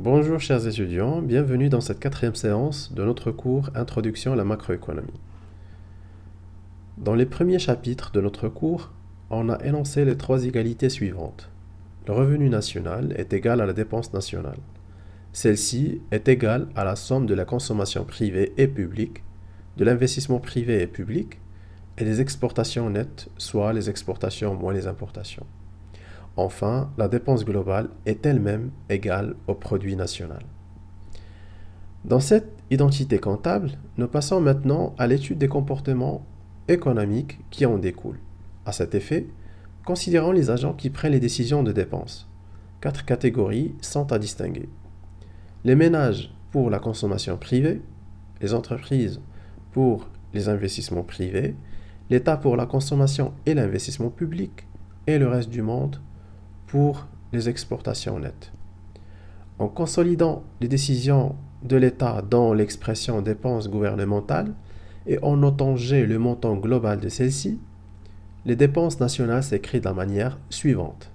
Bonjour chers étudiants, bienvenue dans cette quatrième séance de notre cours Introduction à la macroéconomie. Dans les premiers chapitres de notre cours, on a énoncé les trois égalités suivantes. Le revenu national est égal à la dépense nationale. Celle-ci est égale à la somme de la consommation privée et publique, de l'investissement privé et public, et des exportations nettes, soit les exportations moins les importations. Enfin, la dépense globale est elle-même égale au produit national. Dans cette identité comptable, nous passons maintenant à l'étude des comportements économiques qui en découlent. À cet effet, considérons les agents qui prennent les décisions de dépenses. 4 catégories sont à distinguer. Les ménages pour la consommation privée, les entreprises pour les investissements privés, l'État pour la consommation et l'investissement public, et le reste du monde pour les exportations nettes. En consolidant les décisions de l'État dans l'expression dépenses gouvernementales et en notant G le montant global de celles-ci, les dépenses nationales s'écrivent de la manière suivante.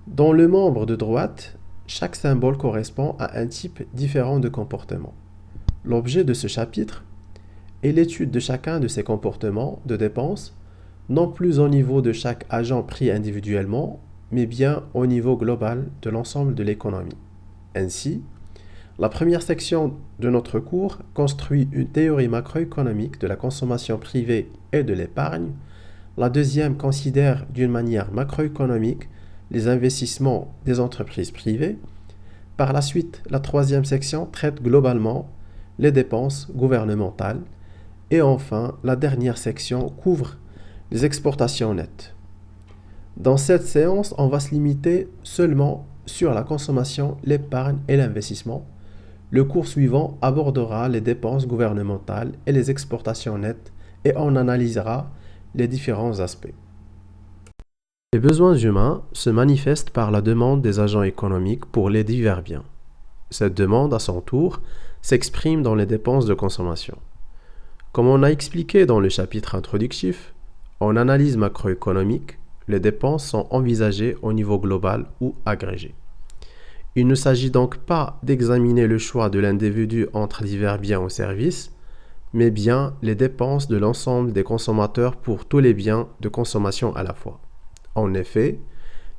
Dans le membre de droite, chaque symbole correspond à un type différent de comportement. L'objet de ce chapitre est l'étude de chacun de ces comportements de dépenses, non plus au niveau de chaque agent pris individuellement, mais bien au niveau global de l'ensemble de l'économie. Ainsi, la première section de notre cours construit une théorie macroéconomique de la consommation privée et de l'épargne. La deuxième considère d'une manière macroéconomique les investissements des entreprises privées. Par la suite, la troisième section traite globalement les dépenses gouvernementales. Et enfin, la dernière section couvre les exportations nettes. Dans cette séance, on va se limiter seulement sur la consommation, l'épargne et l'investissement. Le cours suivant abordera les dépenses gouvernementales et les exportations nettes et on analysera les différents aspects. Les besoins humains se manifestent par la demande des agents économiques pour les divers biens. Cette demande, à son tour, s'exprime dans les dépenses de consommation. Comme on a expliqué dans le chapitre introductif, en analyse macroéconomique, les dépenses sont envisagées au niveau global ou agrégé. Il ne s'agit donc pas d'examiner le choix de l'individu entre divers biens ou services, mais bien les dépenses de l'ensemble des consommateurs pour tous les biens de consommation à la fois. En effet,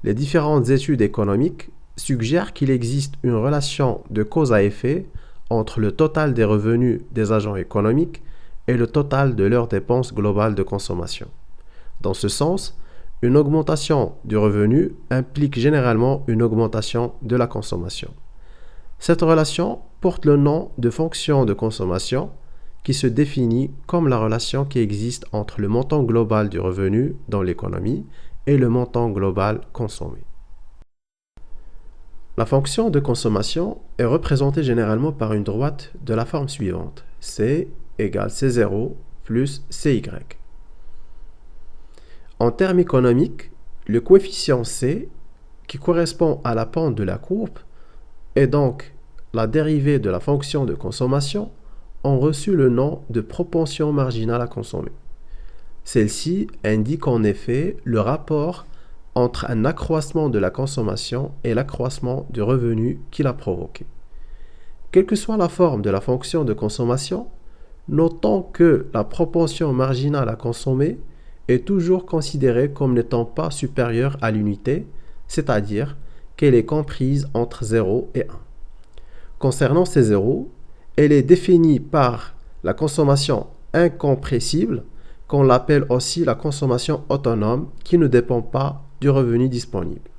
les différentes études économiques suggèrent qu'il existe une relation de cause à effet entre le total des revenus des agents économiques et le total de leurs dépenses globales de consommation. Dans ce sens, une augmentation du revenu implique généralement une augmentation de la consommation. Cette relation porte le nom de fonction de consommation qui se définit comme la relation qui existe entre le montant global du revenu dans l'économie et le montant global consommé. La fonction de consommation est représentée généralement par une droite de la forme suivante. C égale C0 plus CY. En termes économiques, le coefficient C, qui correspond à la pente de la courbe, et donc la dérivée de la fonction de consommation, ont reçu le nom de propension marginale à consommer. Celle-ci indique en effet le rapport entre un accroissement de la consommation et l'accroissement du revenu qu'il a provoqué. Quelle que soit la forme de la fonction de consommation, notons que la propension marginale à consommer est toujours considérée comme n'étant pas supérieure à l'unité, c'est-à-dire qu'elle est comprise entre 0 et 1. Concernant ces zéros, elle est définie par la consommation incompressible, qu'on l'appelle aussi la consommation autonome, qui ne dépend pas du revenu disponible.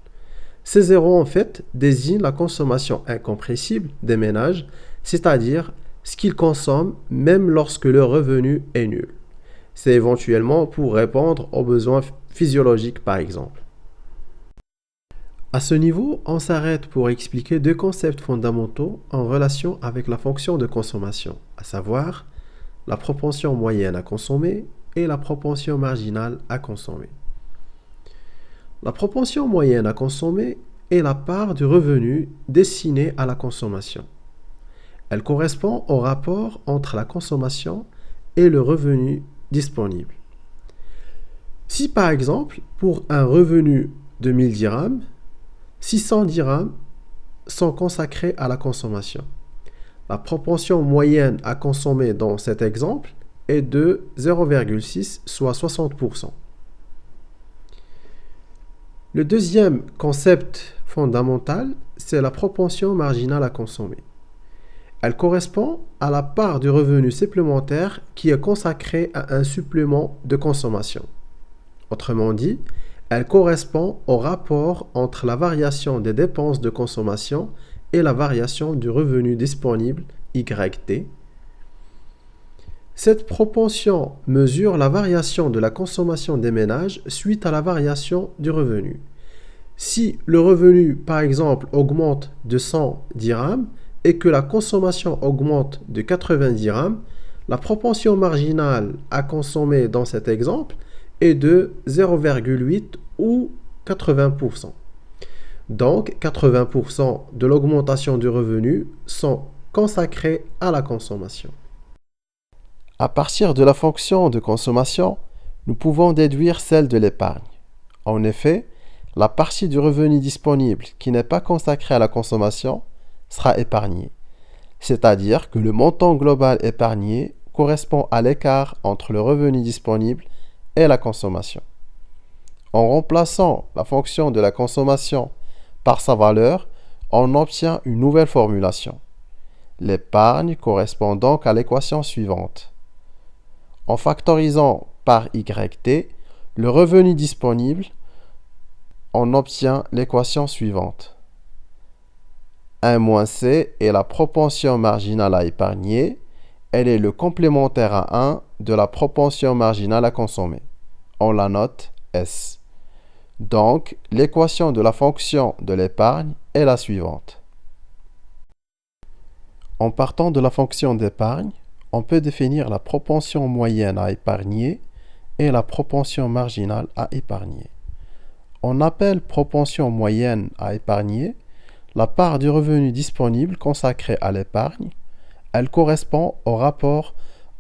Ces zéros, en fait, désignent la consommation incompressible des ménages, c'est-à-dire ce qu'ils consomment même lorsque leur revenu est nul. C'est éventuellement pour répondre aux besoins physiologiques, par exemple. À ce niveau, on s'arrête pour expliquer deux concepts fondamentaux en relation avec la fonction de consommation, à savoir la propension moyenne à consommer et la propension marginale à consommer. La propension moyenne à consommer est la part du revenu destinée à la consommation. Elle correspond au rapport entre la consommation et le revenu disponible. Si par exemple, pour un revenu de 1000 dirhams, 600 dirhams sont consacrés à la consommation. La proportion moyenne à consommer dans cet exemple est de 0,6, soit 60%. Le deuxième concept fondamental, c'est la propension marginale à consommer. Elle correspond à la part du revenu supplémentaire qui est consacrée à un supplément de consommation. Autrement dit, elle correspond au rapport entre la variation des dépenses de consommation et la variation du revenu disponible, YT. Cette propension mesure la variation de la consommation des ménages suite à la variation du revenu. Si le revenu, par exemple, augmente de 100 dirhams et que la consommation augmente de 90 dirhams, la propension marginale à consommer dans cet exemple est de 0,8 ou 80%. Donc, 80% de l'augmentation du revenu sont consacrés à la consommation. À partir de la fonction de consommation, nous pouvons déduire celle de l'épargne. En effet, la partie du revenu disponible qui n'est pas consacrée à la consommation sera épargnée. C'est-à-dire que le montant global épargné correspond à l'écart entre le revenu disponible et la consommation. En remplaçant la fonction de la consommation par sa valeur, on obtient une nouvelle formulation. L'épargne correspond donc à l'équation suivante. En factorisant par YT le revenu disponible, on obtient l'équation suivante. 1 moins C est la propension marginale à épargner. Elle est le complémentaire à 1 de la propension marginale à consommer. On la note S. Donc, l'équation de la fonction de l'épargne est la suivante. En partant de la fonction d'épargne, on peut définir la propension moyenne à épargner et la propension marginale à épargner. On appelle propension moyenne à épargner la part du revenu disponible consacrée à l'épargne. Elle correspond au rapport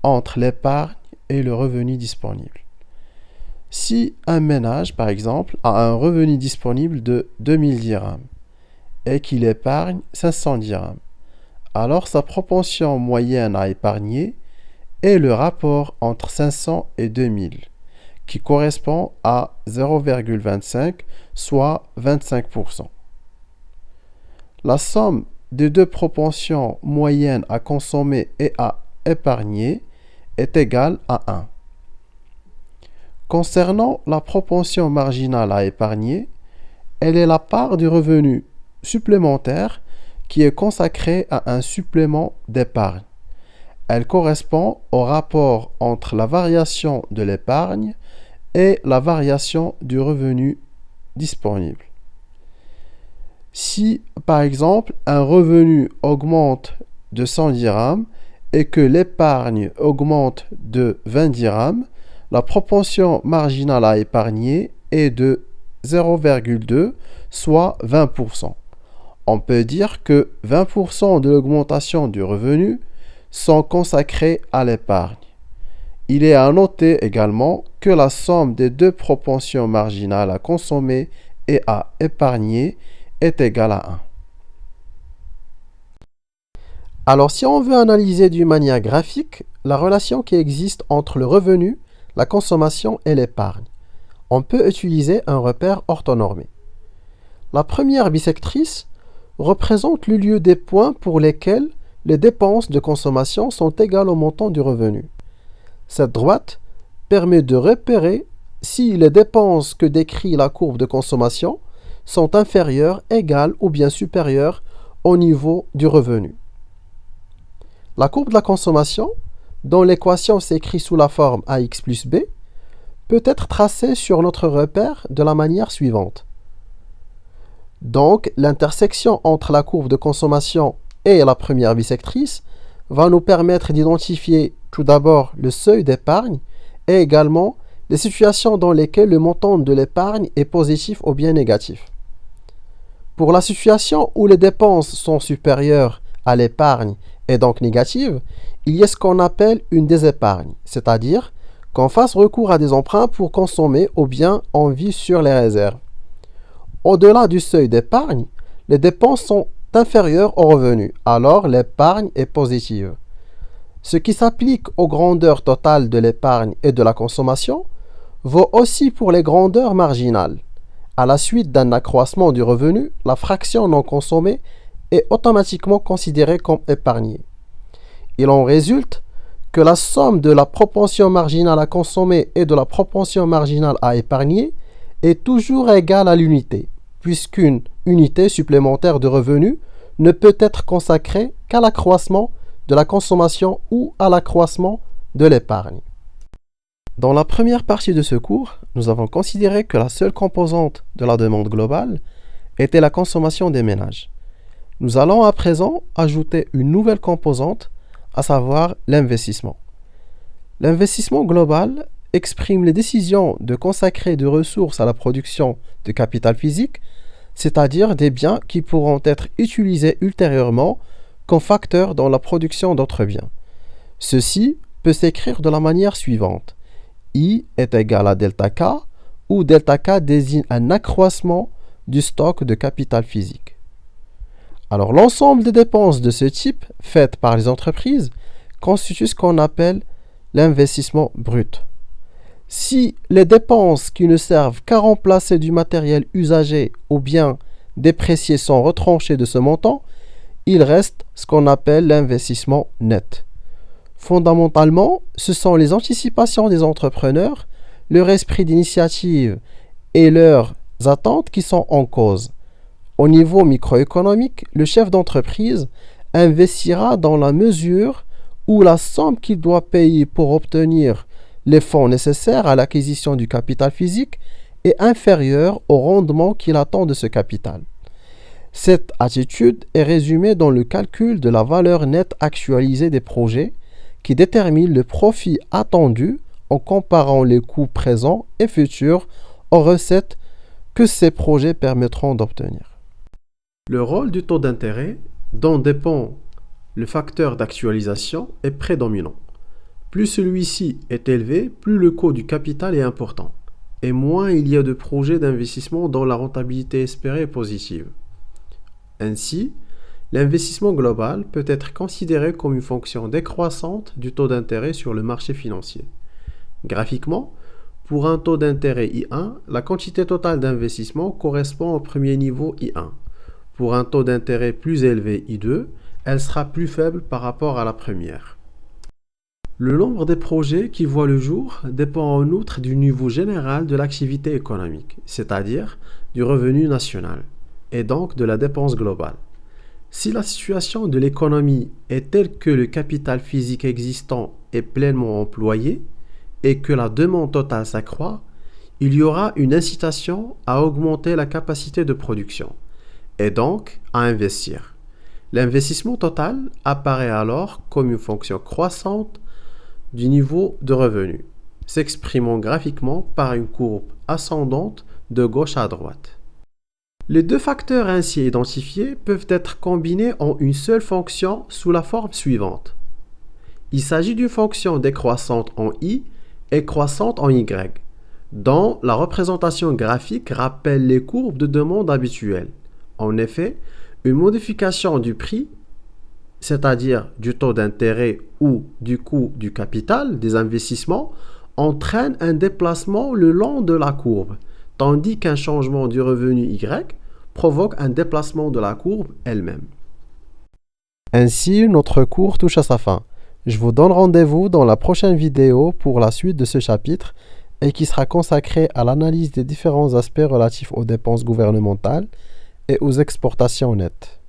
entre l'épargne et le revenu disponible. Si un ménage, par exemple, a un revenu disponible de 2000 dirhams et qu'il épargne 500 dirhams, alors sa propension moyenne à épargner est le rapport entre 500 et 2000, qui correspond à 0,25, soit 25%. La somme des deux propensions moyennes à consommer et à épargner est égale à 1. Concernant la propension marginale à épargner, elle est la part du revenu supplémentaire qui est consacrée à un supplément d'épargne. Elle correspond au rapport entre la variation de l'épargne et la variation du revenu disponible. Si, par exemple, un revenu augmente de 100 dirhams et que l'épargne augmente de 20 dirhams, la propension marginale à épargner est de 0,2, soit 20%. On peut dire que 20% de l'augmentation du revenu sont consacrés à l'épargne. Il est à noter également que la somme des deux propensions marginales à consommer et à épargner est égale à 1. Alors, si on veut analyser d'une manière graphique la relation qui existe entre le revenu, la consommation et l'épargne, on peut utiliser un repère orthonormé. La première bisectrice représente le lieu des points pour lesquels les dépenses de consommation sont égales au montant du revenu. Cette droite permet de repérer si les dépenses que décrit la courbe de consommation sont inférieures, égales ou bien supérieures au niveau du revenu. La courbe de la consommation, dont l'équation s'écrit sous la forme AX plus B, peut être tracée sur notre repère de la manière suivante. Donc, l'intersection entre la courbe de consommation et la première bisectrice va nous permettre d'identifier tout d'abord le seuil d'épargne et également les situations dans lesquelles le montant de l'épargne est positif ou bien négatif. Pour la situation où les dépenses sont supérieures à l'épargne et donc négatives, il y a ce qu'on appelle une désépargne, c'est-à-dire qu'on fasse recours à des emprunts pour consommer ou bien on vit sur les réserves. Au-delà du seuil d'épargne, les dépenses sont inférieur au revenu, alors l'épargne est positive. Ce qui s'applique aux grandeurs totales de l'épargne et de la consommation vaut aussi pour les grandeurs marginales. À la suite d'un accroissement du revenu, la fraction non consommée est automatiquement considérée comme épargnée. Il en résulte que la somme de la propension marginale à consommer et de la propension marginale à épargner est toujours égale à l'unité, puisqu'une unité supplémentaire de revenu ne peut être consacrée qu'à l'accroissement de la consommation ou à l'accroissement de l'épargne. Dans la première partie de ce cours, nous avons considéré que la seule composante de la demande globale était la consommation des ménages. Nous allons à présent ajouter une nouvelle composante, à savoir l'investissement. L'investissement global exprime les décisions de consacrer des ressources à la production de capital physique, c'est-à-dire des biens qui pourront être utilisés ultérieurement comme facteurs dans la production d'autres biens. Ceci peut s'écrire de la manière suivante. I est égal à delta K, où delta K désigne un accroissement du stock de capital physique. Alors, l'ensemble des dépenses de ce type, faites par les entreprises, constitue ce qu'on appelle l'investissement brut. Si les dépenses qui ne servent qu'à remplacer du matériel usagé ou bien déprécié sont retranchées de ce montant, il reste ce qu'on appelle l'investissement net. Fondamentalement, ce sont les anticipations des entrepreneurs, leur esprit d'initiative et leurs attentes qui sont en cause. Au niveau microéconomique, le chef d'entreprise investira dans la mesure où la somme qu'il doit payer pour obtenir les fonds nécessaires à l'acquisition du capital physique est inférieure au rendement qu'il attend de ce capital. Cette attitude est résumée dans le calcul de la valeur nette actualisée des projets qui détermine le profit attendu en comparant les coûts présents et futurs aux recettes que ces projets permettront d'obtenir. Le rôle du taux d'intérêt, dont dépend le facteur d'actualisation, est prédominant. Plus celui-ci est élevé, plus le coût du capital est important, et moins il y a de projets d'investissement dont la rentabilité espérée est positive. Ainsi, l'investissement global peut être considéré comme une fonction décroissante du taux d'intérêt sur le marché financier. Graphiquement, pour un taux d'intérêt I1, la quantité totale d'investissement correspond au premier niveau I1. Pour un taux d'intérêt plus élevé I2, elle sera plus faible par rapport à la première. Le nombre des projets qui voient le jour dépend en outre du niveau général de l'activité économique, c'est-à-dire du revenu national, et donc de la dépense globale. Si la situation de l'économie est telle que le capital physique existant est pleinement employé et que la demande totale s'accroît, il y aura une incitation à augmenter la capacité de production et donc à investir. L'investissement total apparaît alors comme une fonction croissante du niveau de revenu, s'exprimant graphiquement par une courbe ascendante de gauche à droite. Les deux facteurs ainsi identifiés peuvent être combinés en une seule fonction sous la forme suivante. Il s'agit d'une fonction décroissante en I et croissante en Y, dont la représentation graphique rappelle les courbes de demande habituelles. En effet, une modification du prix, c'est-à-dire du taux d'intérêt ou du coût du capital des investissements, entraîne un déplacement le long de la courbe, tandis qu'un changement du revenu Y provoque un déplacement de la courbe elle-même. Ainsi, notre cours touche à sa fin. Je vous donne rendez-vous dans la prochaine vidéo pour la suite de ce chapitre et qui sera consacré à l'analyse des différents aspects relatifs aux dépenses gouvernementales et aux exportations nettes.